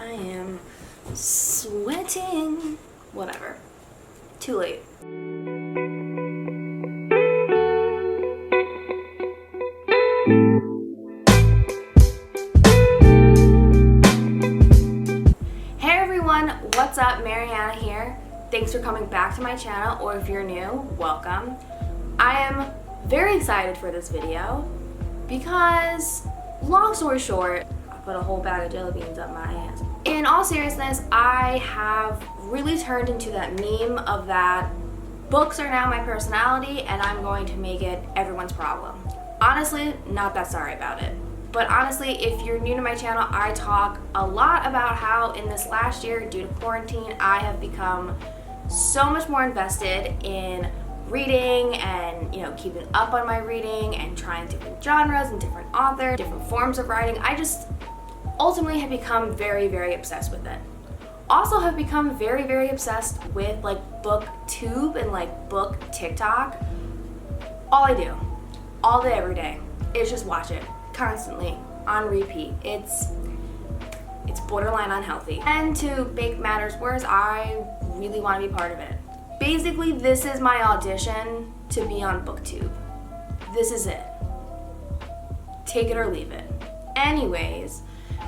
I am sweating. Whatever. Too late. Hey everyone, what's up? Mariana here. Thanks for coming back to my channel, or if you're new, welcome. I am very excited for this video because, long story short, I put a whole bag of jelly beans up my ass. In all seriousness, I have really turned into that meme of that books are now my personality and I'm going to make it everyone's problem. Honestly, not that sorry about it. But honestly, if you're new to my channel, I talk a lot about how in this last year, due to quarantine, I have become so much more invested in reading and, keeping up on my reading and trying different genres and different authors, different forms of writing. I just ultimately have become very, very obsessed with it. Also have become very, very obsessed with BookTube and book TikTok. All I do, all day, every day, is just watch it constantly on repeat. It's borderline unhealthy. And to make matters worse, I really want to be part of it. Basically, this is my audition to be on BookTube. This is it. Take it or leave it. Anyways,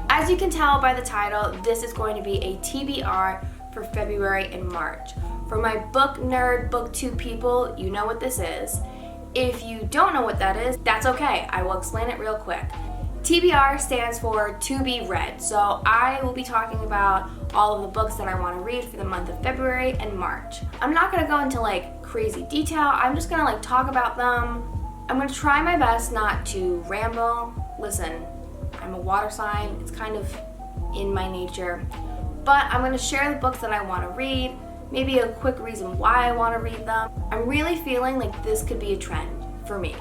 as you can tell by the title, this is going to be a TBR for February and March. For my book nerd, BookTube people, you know what this is. If you don't know what that is, that's okay. I will explain it real quick. TBR stands for to be read. So I will be talking about all of the books that I want to read for the month of February and March. I'm not going to go into crazy detail. I'm just going to talk about them. I'm going to try my best not to ramble. Listen, I'm a water sign. It's kind of in my nature. But I'm going to share the books that I want to read, maybe a quick reason why I want to read them. I'm really feeling like this could be a trend for me.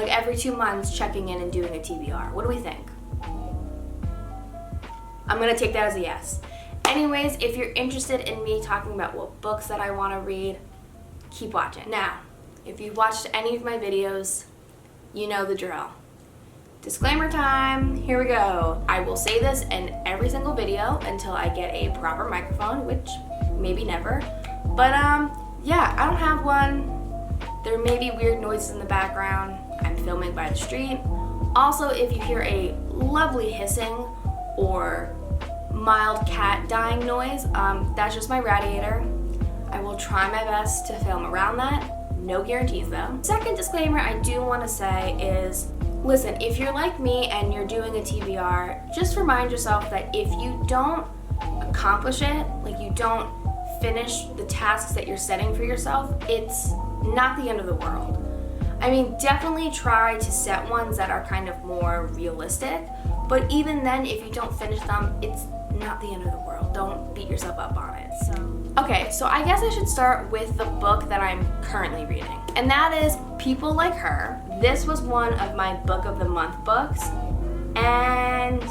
Every 2 months checking in and doing a TBR. What do we think? I'm going to take that as a yes. Anyways, if you're interested in me talking about what books that I want to read, keep watching. Now, if you've watched any of my videos, you know the drill. Disclaimer time, here we go. I will say this in every single video until I get a proper microphone, which maybe never. But yeah, I don't have one. There may be weird noises in the background. I'm filming by the street. Also, if you hear a lovely hissing or mild cat dying noise, that's just my radiator. I will try my best to film around that. No guarantees though. Second disclaimer I do want to say is, listen, if you're like me and you're doing a TBR, just remind yourself that if you don't accomplish it, you don't finish the tasks that you're setting for yourself, it's not the end of the world. I mean, definitely try to set ones that are kind of more realistic, but even then, if you don't finish them, it's not the end of the world. Don't beat yourself up on it. Okay, so I guess I should start with the book that I'm currently reading, and that is People Like Her. This was one of my Book of the Month books, and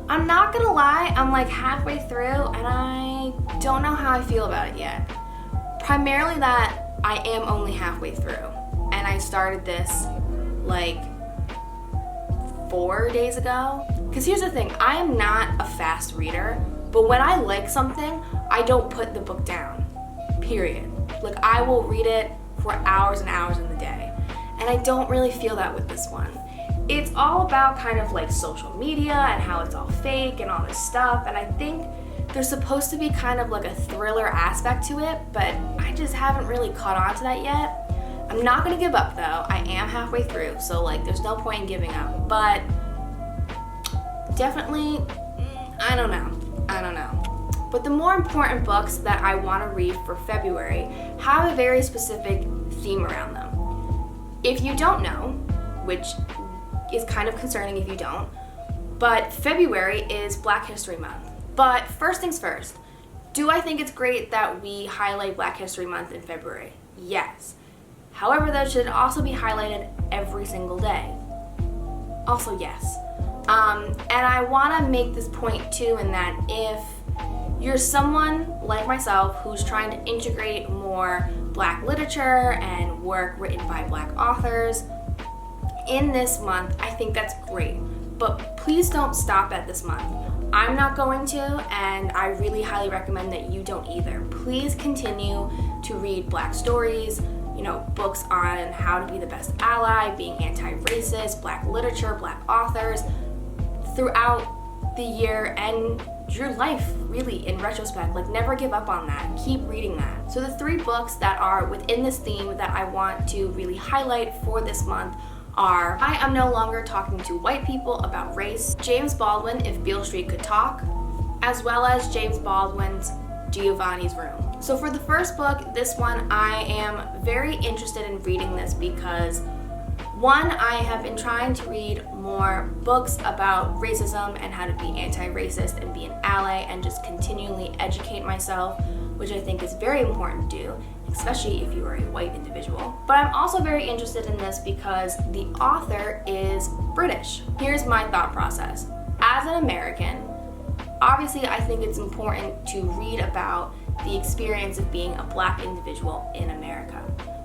I'm not gonna lie, I'm halfway through, and I don't know how I feel about it yet. Primarily that I am only halfway through, and I started this 4 days ago. Because here's the thing, I am not a fast reader, but when I like something, I don't put the book down, period. I will read it for hours and hours in the day, and I don't really feel that with this one. It's all about kind of social media and how it's all fake and all this stuff, and I think there's supposed to be kind of a thriller aspect to it, but I just haven't really caught on to that yet. I'm not gonna give up though. I am halfway through, so there's no point in giving up, but definitely, I don't know. But the more important books that I want to read for February have a very specific theme around them. If you don't know, which is kind of concerning if you don't, but February is Black History Month. But first things first, do I think it's great that we highlight Black History Month in February? Yes. However, that should also be highlighted every single day. Also, yes. And I want to make this point too, in that if you're someone like myself who's trying to integrate more Black literature and work written by Black authors in this month, I think that's great. but please don't stop at this month. I'm not going to, and I really highly recommend that you don't either. Please continue to read Black stories, books on how to be the best ally, being anti-racist, Black literature, Black authors, throughout the year and your life, really, in retrospect. Never give up on that. Keep reading that. So the 3 books that are within this theme that I want to really highlight for this month are I Am No Longer Talking to White People About Race, James Baldwin, If Beale Street Could Talk, as well as James Baldwin's Giovanni's Room. So for the first book, this one, I am very interested in reading this because, one, I have been trying to read more books about racism and how to be anti-racist and be an ally and just continually educate myself, which I think is very important to do, especially if you are a white individual. But I'm also very interested in this because the author is British. Here's my thought process. As an American, obviously I think it's important to read about the experience of being a Black individual in America.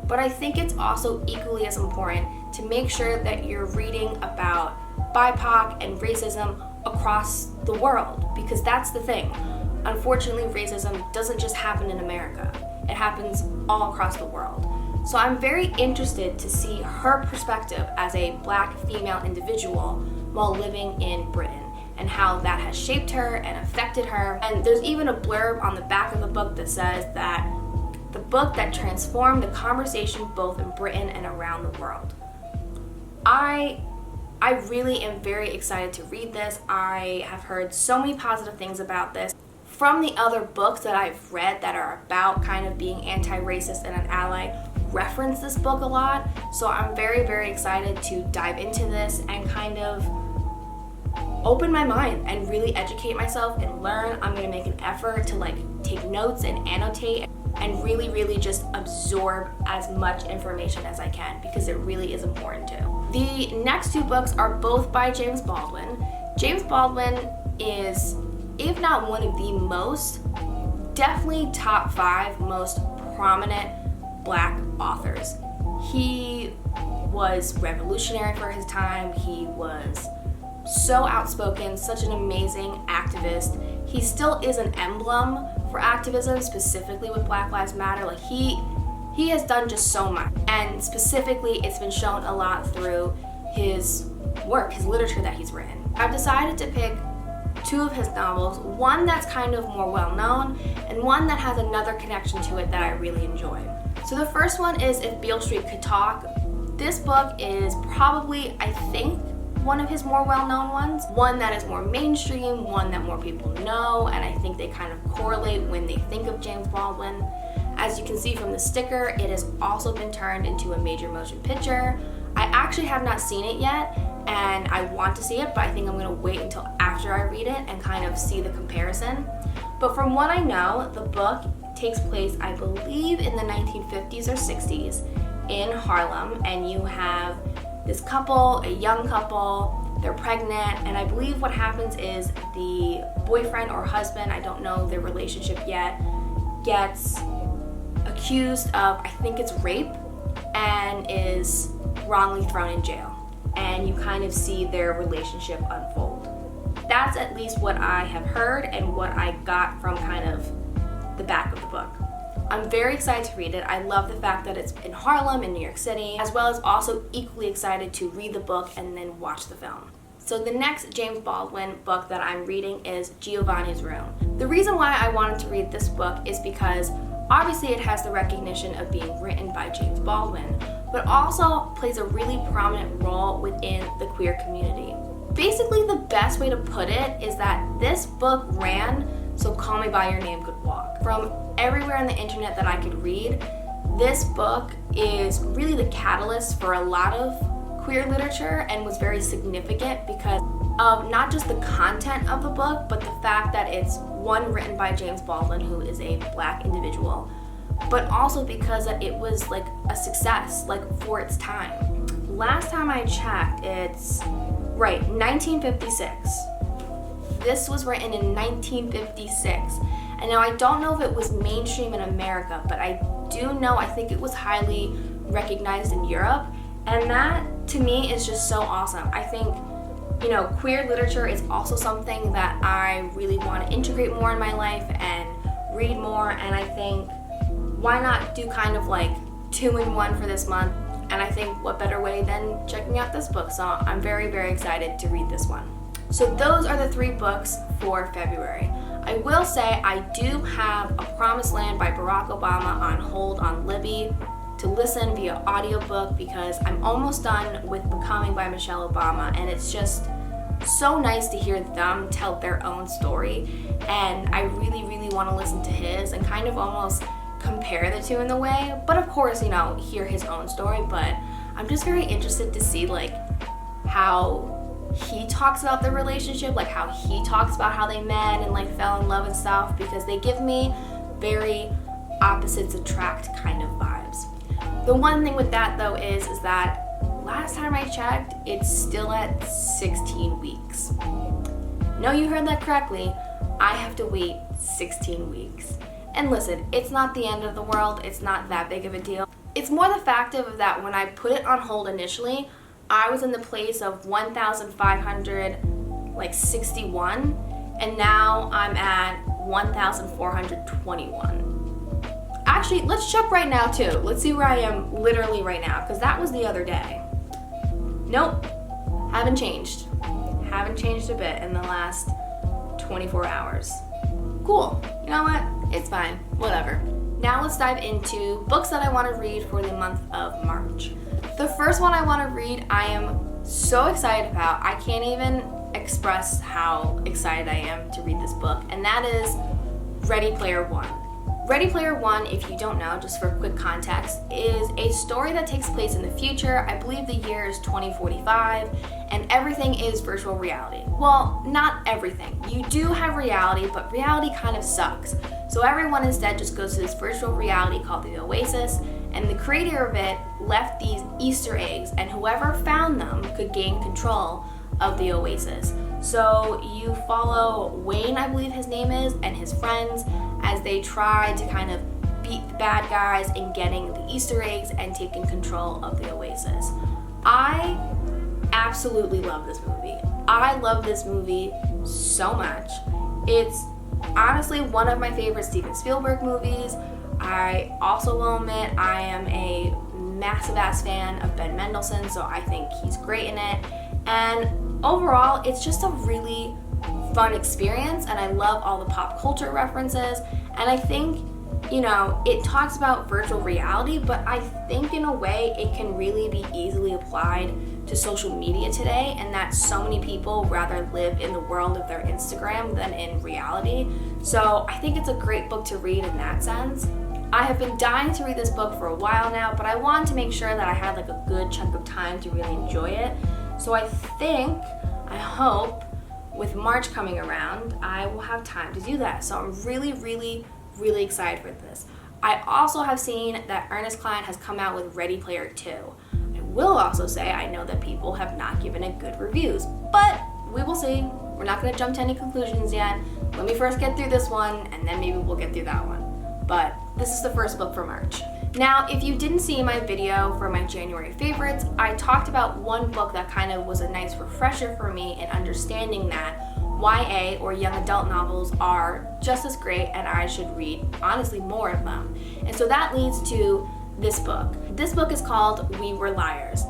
But I think it's also equally as important to make sure that you're reading about BIPOC and racism across the world, because that's the thing. Unfortunately, racism doesn't just happen in America. It happens all across the world. So I'm very interested to see her perspective as a Black female individual while living in Britain, and how that has shaped her and affected her. And there's even a blurb on the back of the book that says that the book that transformed the conversation both in Britain and around the world. I really am very excited to read this. I have heard so many positive things about this from the other books that I've read that are about kind of being anti-racist and an ally. Reference this book a lot, so I'm very, very excited to dive into this and kind of open my mind and really educate myself and learn. I'm going to make an effort to take notes and annotate and really, really just absorb as much information as I can, because it really is important to. The next 2 books are both by James Baldwin. James Baldwin is, if not one of the most, definitely top 5 most prominent Black authors. He was revolutionary for his time. He was so outspoken, such an amazing activist. He still is an emblem for activism, specifically with Black Lives Matter. He has done just so much, and specifically it's been shown a lot through his work, his literature that he's written. I've decided to pick 2 of his novels, one that's kind of more well-known and one that has another connection to it that I really enjoy. So the first one is If Beale Street Could Talk. This book is probably, I think, one of his more well-known ones, one that is more mainstream, one that more people know, and I think they kind of correlate when they think of James Baldwin. As you can see from the sticker, it has also been turned into a major motion picture. I actually have not seen it yet, and I want to see it, but I think I'm going to wait until after I read it and kind of see the comparison. But from what I know, the book takes place, I believe, in the 1950s or 60s in Harlem, and you have this couple, a young couple, they're pregnant, and I believe what happens is the boyfriend or husband, I don't know their relationship yet, gets accused of, I think it's rape, and is wrongly thrown in jail. And you kind of see their relationship unfold. That's at least what I have heard and what I got from kind of the back of the book. I'm very excited to read it. I love the fact that it's in Harlem, in New York City, as well as also equally excited to read the book and then watch the film. So the next James Baldwin book that I'm reading is Giovanni's Room. The reason why I wanted to read this book is because obviously it has the recognition of being written by James Baldwin, but also plays a really prominent role within the queer community. Basically, the best way to put it is that this book ran so Call Me By Your Name could walk. From everywhere on the internet that I could read, this book is really the catalyst for a lot of queer literature and was very significant because of not just the content of the book, but the fact that it's one written by James Baldwin, who is a Black individual, but also because that it was like a success, like for its time. Last time I checked, it's 1956. This was written in 1956. And now I don't know if it was mainstream in America, but I do know, I think it was highly recognized in Europe. And that, to me, is just so awesome. I think, you know, queer literature is also something that I really want to integrate more in my life and read more, and I think why not do kind of like 2-in-1 for this month, and I think what better way than checking out this book, so I'm very, very excited to read this one. So those are the 3 books for February. I will say I do have A Promised Land by Barack Obama on hold on Libby to listen via audiobook because I'm almost done with Becoming by Michelle Obama, and it's just so nice to hear them tell their own story, and I really, really want to listen to his and kind of almost compare the two in a way, but of course, you know, hear his own story. But I'm just very interested to see like how he talks about the relationship, like how he talks about how they met and like fell in love and stuff, because they give me very opposites attract kind of vibes. The one thing with that though is that last time I checked, it's still at 16 weeks. No, you heard that correctly. I have to wait 16 weeks. And listen, it's not the end of the world. It's not that big of a deal. It's more the fact of that when I put it on hold initially, I was in the place of 1,561, and now I'm at 1,421. Actually, let's check right now too. Let's see where I am literally right now, because that was the other day. Nope, haven't changed. Haven't changed a bit in the last 24 hours. Cool, you know what? It's fine, whatever. Now let's dive into books that I want to read for the month of March. The first one I want to read, I am so excited about. I can't even express how excited I am to read this book, and that is Ready Player One. Ready Player One, if you don't know, just for quick context, is a story that takes place in the future. I believe the year is 2045, and everything is virtual reality. Well, not everything. You do have reality, but reality kind of sucks. So everyone instead just goes to this virtual reality called the Oasis, and the creator of it left these Easter eggs, and whoever found them could gain control of the Oasis. So you follow Wayne, I believe his name is, and his friends as they try to kind of beat the bad guys in getting the Easter eggs and taking control of the Oasis. I absolutely love this movie. I love this movie so much. It's honestly one of my favorite Steven Spielberg movies. I also will admit I am a massive ass fan of Ben Mendelsohn, so I think he's great in it. And overall, it's just a really fun experience, and I love all the pop culture references, and I think, you know, it talks about virtual reality, but I think in a way it can really be easily applied to social media today, and that so many people rather live in the world of their Instagram than in reality. So I think it's a great book to read in that sense. I have been dying to read this book for a while now, but I wanted to make sure that I had like a good chunk of time to really enjoy it. So I hope with March coming around, I will have time to do that. So I'm really, really, really excited for this. I also have seen that Ernest Cline has come out with Ready Player 2. I will also say I know that people have not given it good reviews, but we will see. We're not going to jump to any conclusions yet. Let me first get through this one, and then maybe we'll get through that one. But this is the first book for March. Now, if you didn't see my video for my January favorites, I talked about one book that kind of was a nice refresher for me in understanding that YA or young adult novels are just as great and I should read, honestly, more of them. And so that leads to this book. This book is called We Were Liars.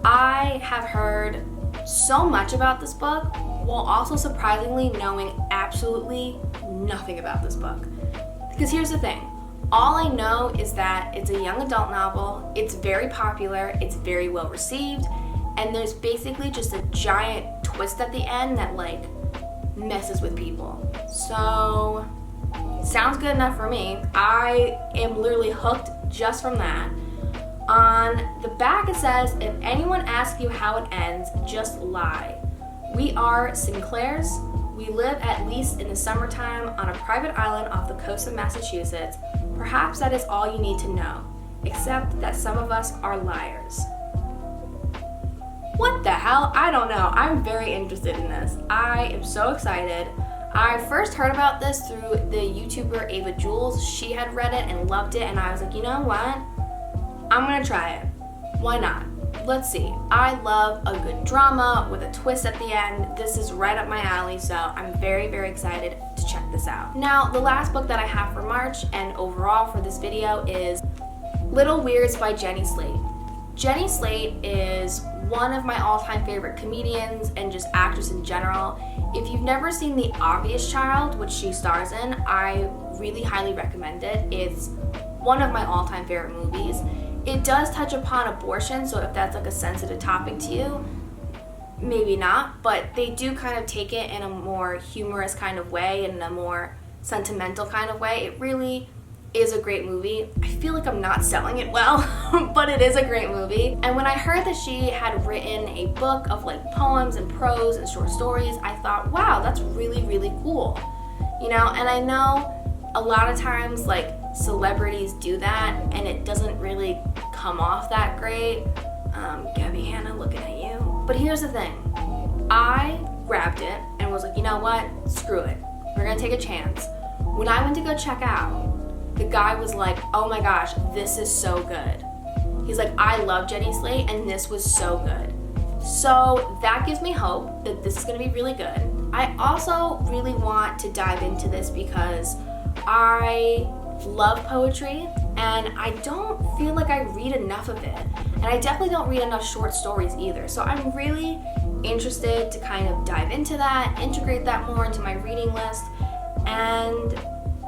I have heard so much about this book, while also surprisingly knowing absolutely nothing about this book. Because here's the thing. All I know is that it's a young adult novel, it's very popular, it's very well received, and there's basically just a giant twist at the end that like messes with people. So, sounds good enough for me. I am literally hooked just from that. On the back it says, if anyone asks you how it ends, just lie. We are Sinclairs. We live at least in the summertime on a private island off the coast of Massachusetts. Perhaps that is all you need to know, except that some of us are liars. What the hell? I don't know. I'm very interested in this. I am so excited. I first heard about this through the YouTuber Ava Jules. She had read it and loved it, and I was like, you know what? I'm gonna try it. Why not? let's see. I love a good drama with a twist at the end. This is right up my alley, so I'm very, very excited to check this out. Now, the last book that I have for March and overall for this video is Little Weirds by Jenny Slate. Jenny Slate is one of my all-time favorite comedians and just actors in general. If you've never seen The Obvious Child, which she stars in, I really highly recommend it. It's one of my all-time favorite movies. It does touch upon abortion, so if that's like a sensitive topic to you, maybe not, but they do kind of take it in a more humorous kind of way and in a more sentimental kind of way. It really is a great movie. I feel like I'm not selling it well, but it is a great movie. And when I heard that she had written a book of like poems and prose and short stories, I thought, wow, that's really, really cool. You know, and I know a lot of times like celebrities do that and it doesn't really come off that great. Gabby Hanna looking at you. But here's the thing. I grabbed it and was like, you know what? Screw it. We're gonna take a chance. When I went to go check out, the guy was like, oh my gosh, this is so good. He's like, I love Jenny Slate and this was so good. So that gives me hope that this is gonna be really good. I also really want to dive into this because I love poetry and I don't feel like I read enough of it. And I definitely don't read enough short stories either. So I'm really interested to kind of dive into that, integrate that more into my reading list. And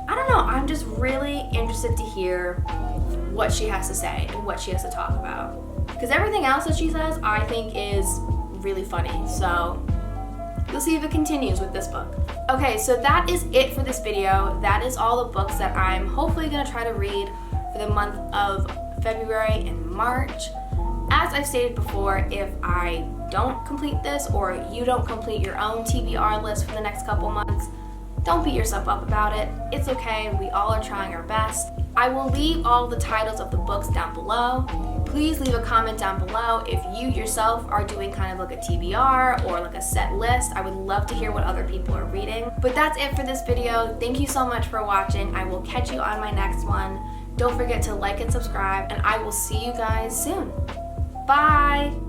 I don't know, I'm just really interested to hear what she has to say and what she has to talk about. Because everything else that she says, I think is really funny. So we'll see if it continues with this book. Okay, so that is it for this video. That is all the books that I'm hopefully gonna try to read for the month of February and March. As I've stated before, if I don't complete this or you don't complete your own TBR list for the next couple months, don't beat yourself up about it. It's okay, we all are trying our best. I will leave all the titles of the books down below. Please leave a comment down below if you yourself are doing kind of like a TBR or like a set list. I would love to hear what other people are reading. But that's it for this video. Thank you so much for watching. I will catch you on my next one. Don't forget to like and subscribe, and I will see you guys soon. Bye!